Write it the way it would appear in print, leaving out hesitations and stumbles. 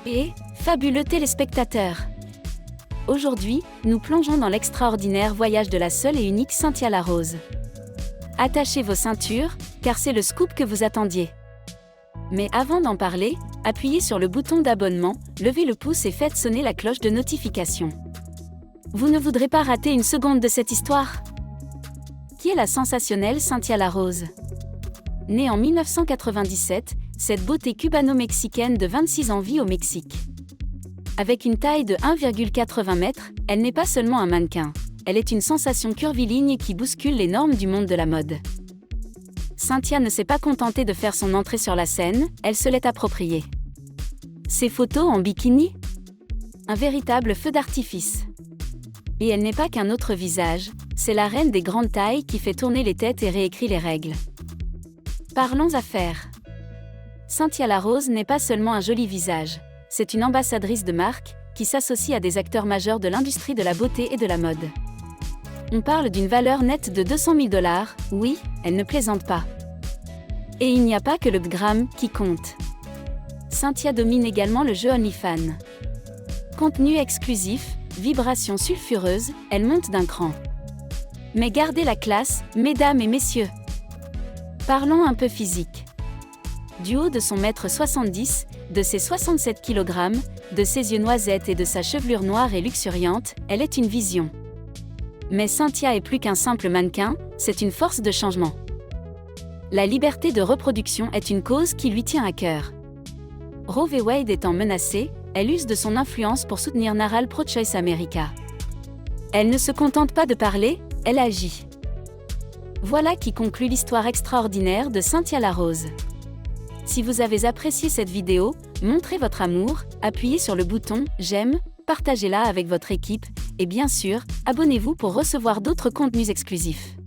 Et, fabuleux téléspectateurs! Aujourd'hui, nous plongeons dans l'extraordinaire voyage de la seule et unique Cynthia Larose. Attachez vos ceintures, car c'est le scoop que vous attendiez. Mais avant d'en parler, appuyez sur le bouton d'abonnement, levez le pouce et faites sonner la cloche de notification. Vous ne voudrez pas rater une seconde de cette histoire. Qui est la sensationnelle Cynthia Larose? Née en 1997, cette beauté cubano-mexicaine de 26 ans vit au Mexique. Avec une taille de 1,80 m, elle n'est pas seulement un mannequin. Elle est une sensation curviligne qui bouscule les normes du monde de la mode. Cynthia ne s'est pas contentée de faire son entrée sur la scène, elle se l'est appropriée. Ses photos en bikini? Un véritable feu d'artifice. Et elle n'est pas qu'un autre visage, c'est la reine des grandes tailles qui fait tourner les têtes et réécrit les règles. Parlons affaires. Cynthia Larose n'est pas seulement un joli visage, c'est une ambassadrice de marque qui s'associe à des acteurs majeurs de l'industrie de la beauté et de la mode. On parle d'une valeur nette de 200 000 $, oui, elle ne plaisante pas. Et il n'y a pas que le gramme qui compte. Cynthia domine également le jeu OnlyFans. Contenu exclusif, vibrations sulfureuses, elle monte d'un cran. Mais gardez la classe, mesdames et messieurs. Parlons un peu physique. Du haut de son 1,70 m, de ses 67 kg, de ses yeux noisettes et de sa chevelure noire et luxuriante, elle est une vision. Mais Cynthia est plus qu'un simple mannequin, c'est une force de changement. La liberté de reproduction est une cause qui lui tient à cœur. Roe v. Wade étant menacé, elle use de son influence pour soutenir Naral Pro-Choice America. Elle ne se contente pas de parler, elle agit. Voilà qui conclut l'histoire extraordinaire de Cynthia Larose. Si vous avez apprécié cette vidéo, montrez votre amour, appuyez sur le bouton « J'aime », partagez-la avec votre équipe, et bien sûr, abonnez-vous pour recevoir d'autres contenus exclusifs.